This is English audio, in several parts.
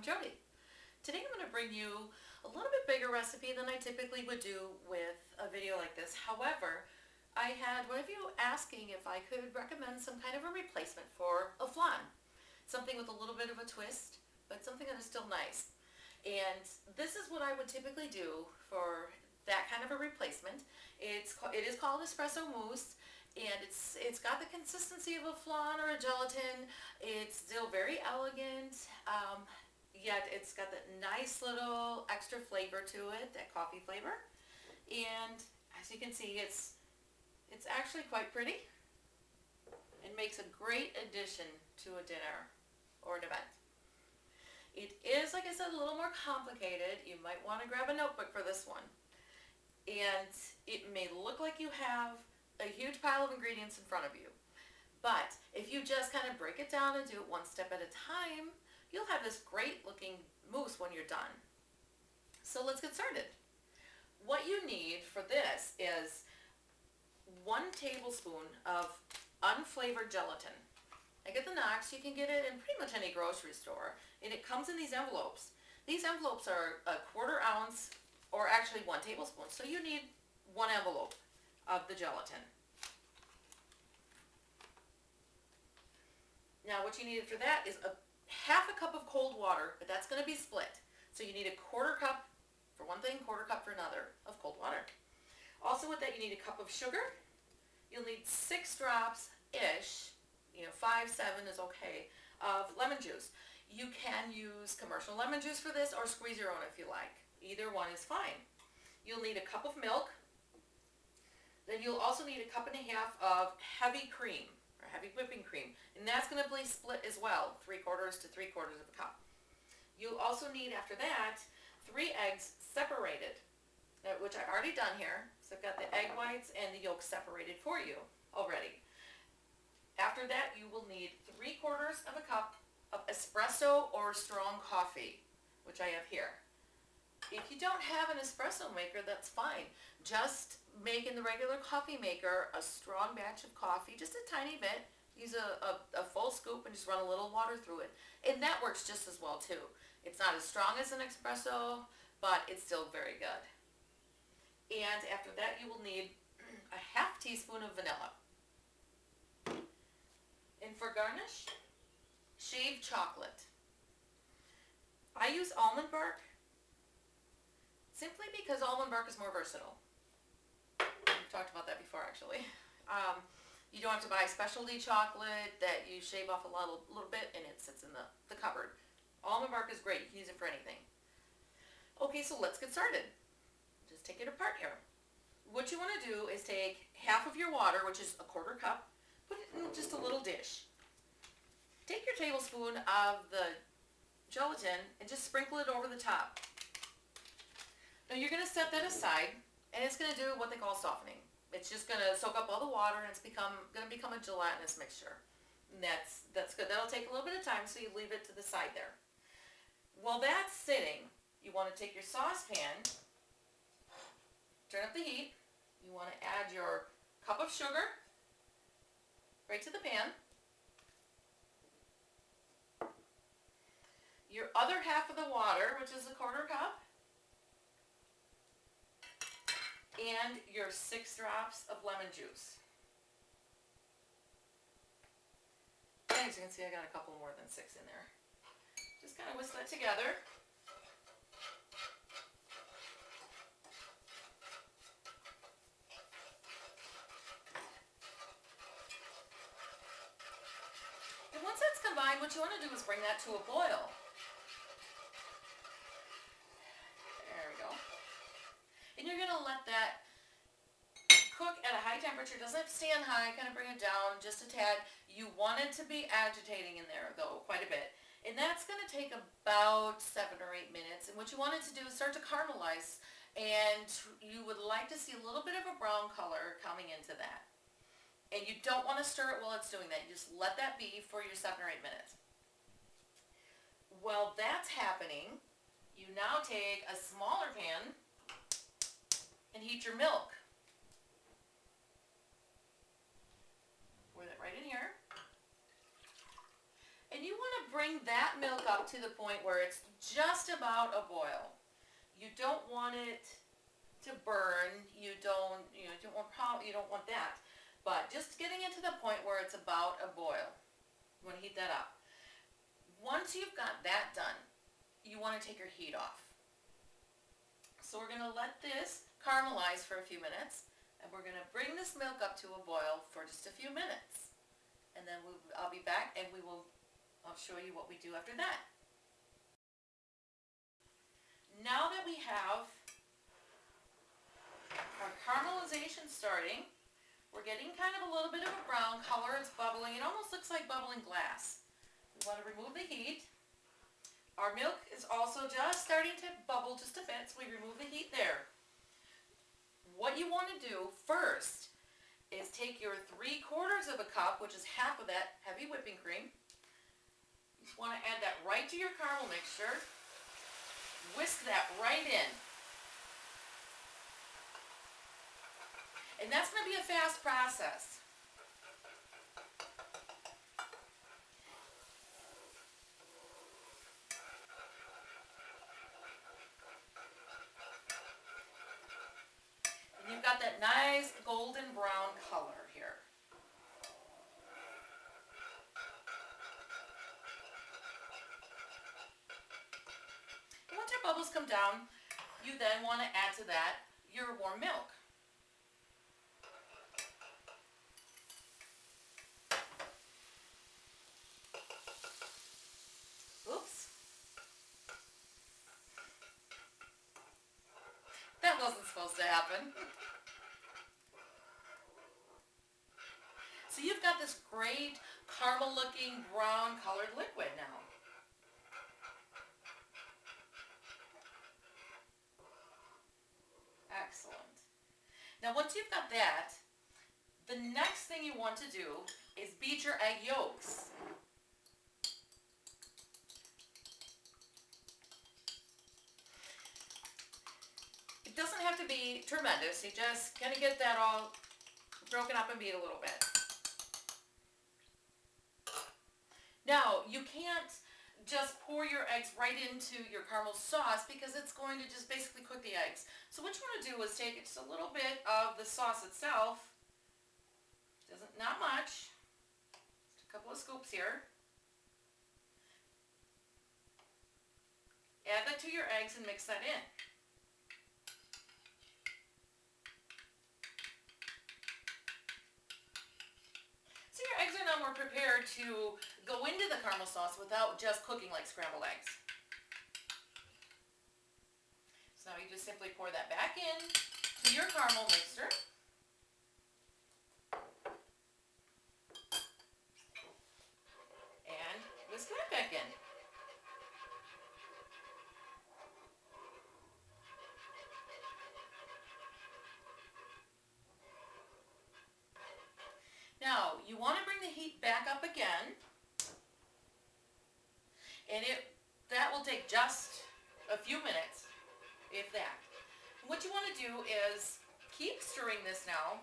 Jodi. Today I'm going to bring you a little bit bigger recipe than I typically would do with a video like this. However, I had one of you asking if I could recommend some kind of a replacement for a flan. Something with a little bit of a twist, but something that is still nice. And this is what I would typically do for that kind of a replacement. It is called Espresso Mousse, and it's got the consistency of a flan or a gelatin. It's still very elegant, yet it's got that nice little extra flavor to it, that coffee flavor. And as you can see, it's actually quite pretty. It makes a great addition to a dinner or an event. It is, like I said, a little more complicated. You might want to grab a notebook for this one. And it may look like you have a huge pile of ingredients in front of you. But if you just kind of break it down and do it one step at a time, you'll have this great looking mousse when you're done. So let's get started. What you need for this is 1 tablespoon of unflavored gelatin. I get the Knox. You can get it in pretty much any grocery store, and it comes in these envelopes. These envelopes are a 1/4 ounce, or actually 1 tablespoon, so you need 1 envelope of the gelatin. Now what you need for that is half a cup of cold water, but that's going to be split. So you need a 1/4 cup for one thing, 1/4 cup for another of cold water. Also with that, you need a cup of sugar. You'll need 6 drops-ish, 5, 7 is okay, of lemon juice. You can use commercial lemon juice for this or squeeze your own if you like. Either one is fine. You'll need a cup of milk. Then you'll also need a 1.5 cups of heavy cream, or heavy whipping cream. And that's going to be split as well, 3/4 to 3/4 of a cup. You'll also need, after that, 3 eggs separated, which I've already done here. So I've got the egg whites and the yolks separated for you already. After that, you will need 3/4 of a cup of espresso or strong coffee, which I have here. If you don't have an espresso maker, that's fine. Just make in the regular coffee maker a strong batch of coffee, just a tiny bit. Use a full scoop and just run a little water through it. And that works just as well too. It's not as strong as an espresso, but it's still very good. And after that, you will need a 1/2 teaspoon of vanilla. And for garnish, shaved chocolate. I use almond bark simply because almond bark is more versatile. We've talked about that before, actually. You don't have to buy specialty chocolate that you shave off a little bit and it sits in the cupboard. Almond bark is great. You can use it for anything. Okay, so let's get started. Just take it apart here. What you want to do is take half of your water, which is a 1/4 cup, put it in just a little dish. Take your tablespoon of the gelatin and just sprinkle it over the top. Now you're going to set that aside, and it's going to do what they call softening. It's just going to soak up all the water, and it's going to become a gelatinous mixture. And that's good. That'll take a little bit of time, so you leave it to the side there. While that's sitting, you want to take your saucepan, turn up the heat. You want to add your cup of sugar right to the pan. Your other half of the water, which is a 1/4 cup. And your 6 drops of lemon juice. And as you can see, I got a couple more than 6 in there. Just kind of whisk that together. And once that's combined, what you want to do is bring that to a boil. There we go. And you're going to let that cook at a high temperature. It doesn't have to stay on high, kind of bring it down just a tad. You want it to be agitating in there, though, quite a bit. And that's going to take about 7 or 8 minutes. And what you want it to do is start to caramelize. And you would like to see a little bit of a brown color coming into that. And you don't want to stir it while it's doing that. You just let that be for your 7 or 8 minutes. While that's happening, you now take a smaller pan and heat your milk. Pour that right in here. And you want to bring that milk up to the point where it's just about a boil. You don't want it to burn. You don't want that. But just getting it to the point where it's about a boil. You want to heat that up. Once you've got that done, you want to take your heat off. So we're going to let this caramelize for a few minutes, and we're going to bring this milk up to a boil for just a few minutes. And then I'll be back, and I'll show you what we do after that. Now that we have our caramelization starting, we're getting kind of a little bit of a brown color. It's bubbling. It almost looks like bubbling glass. We want to remove the heat. Our milk is also just starting to bubble just a bit, so we remove the heat there. What you want to do first is take your 3/4 of a cup, which is half of that heavy whipping cream. You just want to add that right to your caramel mixture. Whisk that right in. And that's going to be a fast process. And you've got that nice golden brown color here. And once your bubbles come down, you then want to add to that your warm milk. Oops. That wasn't supposed to happen. So you've got this great caramel looking brown colored liquid now. Excellent. Now once you've got that, the next thing you want to do is beat your egg yolks. It doesn't have to be tremendous. You just kind of get that all broken up and beat a little bit. Now, you can't just pour your eggs right into your caramel sauce because it's going to just basically cook the eggs. So what you want to do is take just a little bit of the sauce itself, not much, just a couple of scoops here. Add that to your eggs and mix that in. So your eggs are now more prepared to go into the caramel sauce without just cooking like scrambled eggs. So now you just simply pour that back in to your caramel mixture. And whisk that back in. Now, you want to bring the heat back up again, and that will take just a few minutes, if that. What you want to do is keep stirring this now.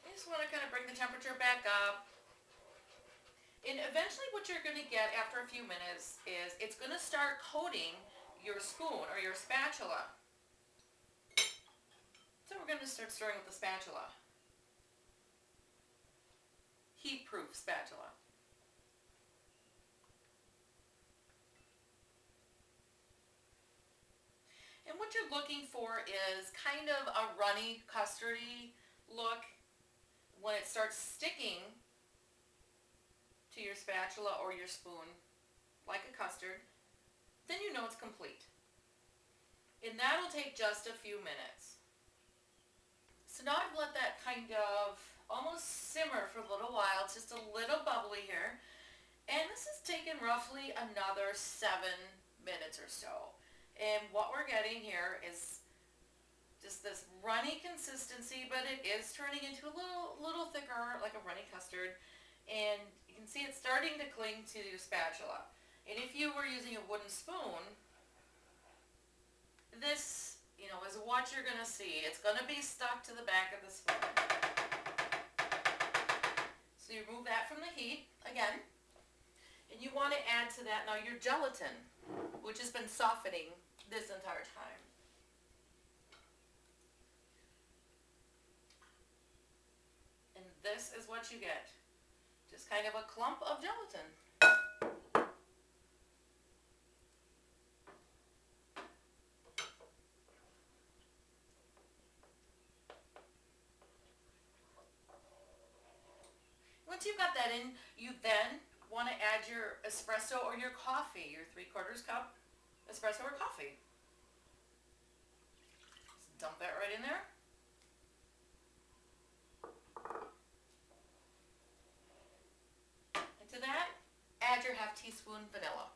You just want to kind of bring the temperature back up. And eventually what you're going to get after a few minutes is it's going to start coating your spoon or your spatula. So we're going to start stirring with the spatula. Heat-proof spatula. And what you're looking for is kind of a runny, custardy look. When it starts sticking to your spatula or your spoon, like a custard, then you know it's complete. And that'll take just a few minutes. So now I've let that kind of almost simmer for a little while. It's just a little bubbly here. And this has taken roughly another 7 minutes or so. And what we're getting here is just this runny consistency, but it is turning into a little thicker, like a runny custard. And you can see it's starting to cling to your spatula. And if you were using a wooden spoon, this, is what you're going to see. It's going to be stuck to the back of the spoon. So you remove that from the heat again. And you want to add to that now your gelatin, which has been softening this entire time. And this is what you get. Just kind of a clump of gelatin. Once you've got that in, you then want to add your espresso or your coffee, your 3/4 cup espresso or coffee. Just dump that right in there. And to that, add your 1/2 teaspoon vanilla.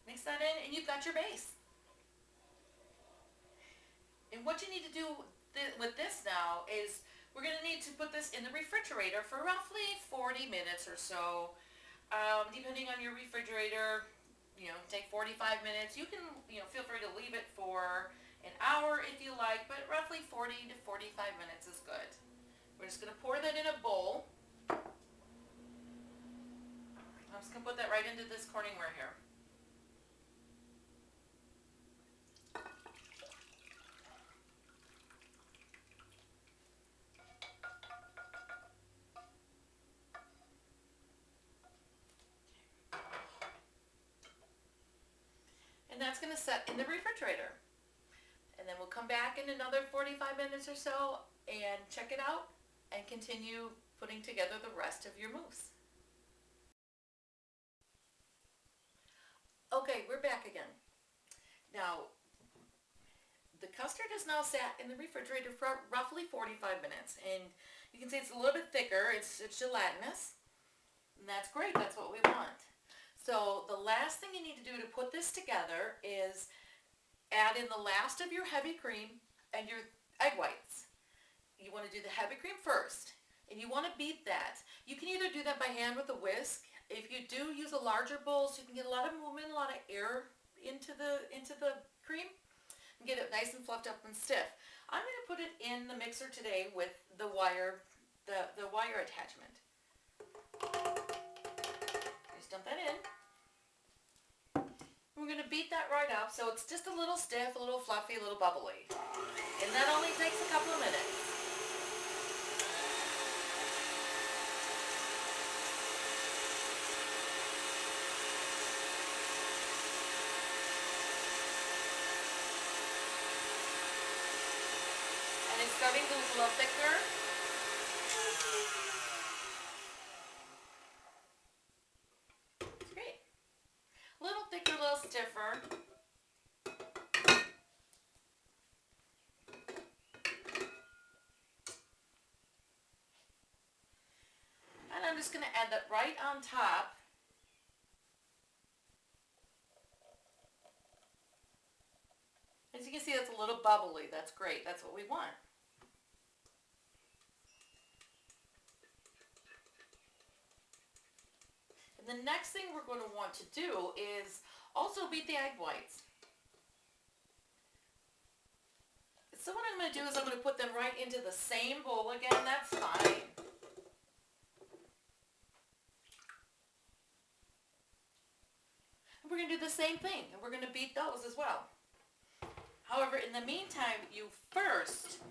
Mix that in and you've got your base. And what you need to do with this now is we're going to need to put this in the refrigerator for roughly 40 minutes or so. Depending on your refrigerator, take 45 minutes. You can, feel free to leave it for an hour if you like, but roughly 40 to 45 minutes is good. We're just going to pour that in a bowl. I'm just going to put that right into this Corningware here. And that's going to set in the refrigerator. And then we'll come back in another 45 minutes or so and check it out and continue putting together the rest of your mousse. Okay, we're back again. Now, the custard is now sat in the refrigerator for roughly 45 minutes. And you can see it's a little bit thicker. It's gelatinous. And that's great. That's what we want. So the last thing you need to do to put this together is add in the last of your heavy cream and your egg whites. You want to do the heavy cream first, and you want to beat that. You can either do that by hand with a whisk. If you do use a larger bowl, so you can get a lot of movement, a lot of air into the cream, and get it nice and fluffed up and stiff. I'm going to put it in the mixer today with the wire, the wire attachment. Just dump that in. We're going to beat that right up so it's just a little stiff, a little fluffy, a little bubbly. And that only takes a couple of minutes. And it's starting to look a little thicker. Stiffer. And I'm just going to add that right on top. As you can see, it's a little bubbly. That's great. That's what we want. And the next thing we're going to want to do is also beat the egg whites. So what I'm going to do is I'm going to put them right into the same bowl again. That's fine. And we're going to do the same thing, and we're going to beat those as well. However, in the meantime, you first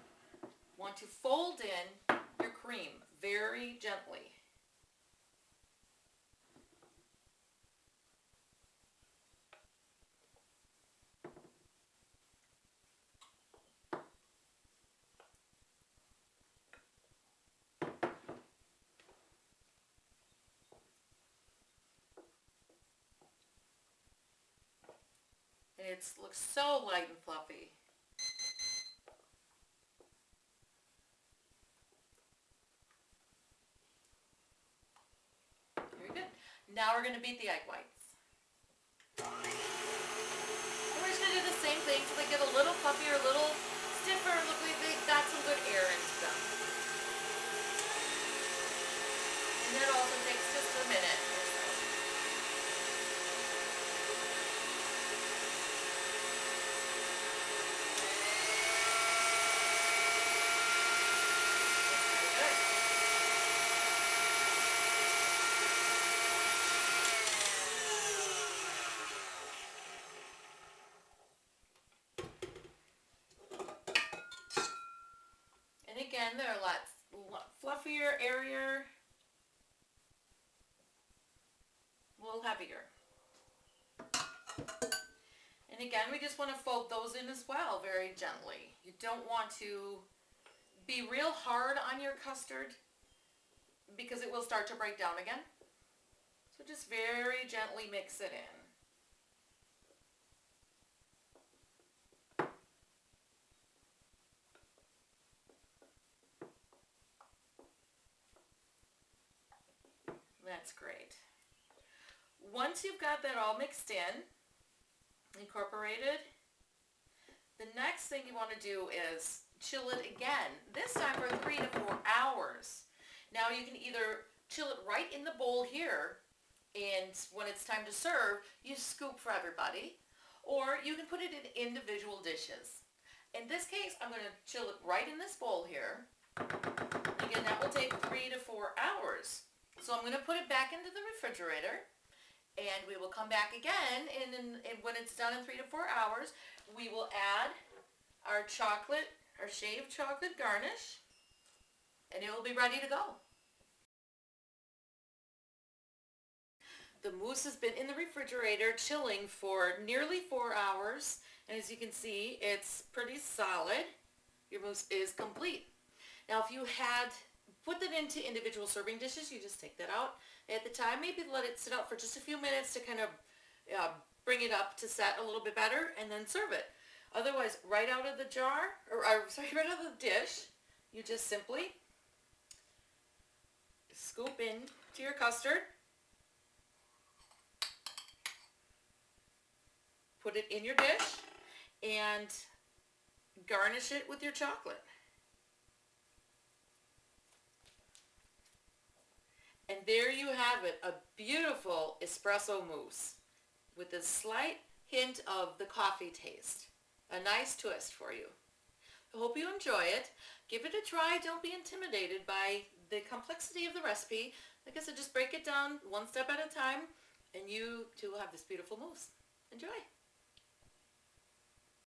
want to fold in your cream very gently. It looks so light and fluffy. Very good. Now we're going to beat the egg whites. And we're just going to do the same thing so they get a little fluffier, a little stiffer, look like they've got some good air into them. And that also takes just a minute or so. lighter, airier, a little heavier. And again, we just want to fold those in as well, very gently. You don't want to be real hard on your custard because it will start to break down again. So just very gently mix it in. That's great. Once you've got that all mixed in, incorporated, the next thing you want to do is chill it again, this time for 3 to 4 hours. Now you can either chill it right in the bowl here, and when it's time to serve, you scoop for everybody, or you can put it in individual dishes. In this case, I'm going to chill it right in this bowl here. Again, that will take 3 to 4 hours. So I'm going to put it back into the refrigerator, and we will come back again, and when it's done in 3 to 4 hours, we will add our chocolate, our shaved chocolate garnish, and it will be ready to go. The mousse has been in the refrigerator chilling for nearly 4 hours, and as you can see, it's pretty solid. Your mousse is complete. Now, if you had put that into individual serving dishes, you just take that out at the time, maybe let it sit out for just a few minutes to kind of bring it up to set a little bit better, and then serve it. Otherwise, right out of the jar, right out of the dish, you just simply scoop in to your custard, put it in your dish, and garnish it with your chocolate. And there you have it, a beautiful espresso mousse with a slight hint of the coffee taste. A nice twist for you. I hope you enjoy it. Give it a try. Don't be intimidated by the complexity of the recipe. Like I said, just break it down one step at a time, and you too will have this beautiful mousse. Enjoy.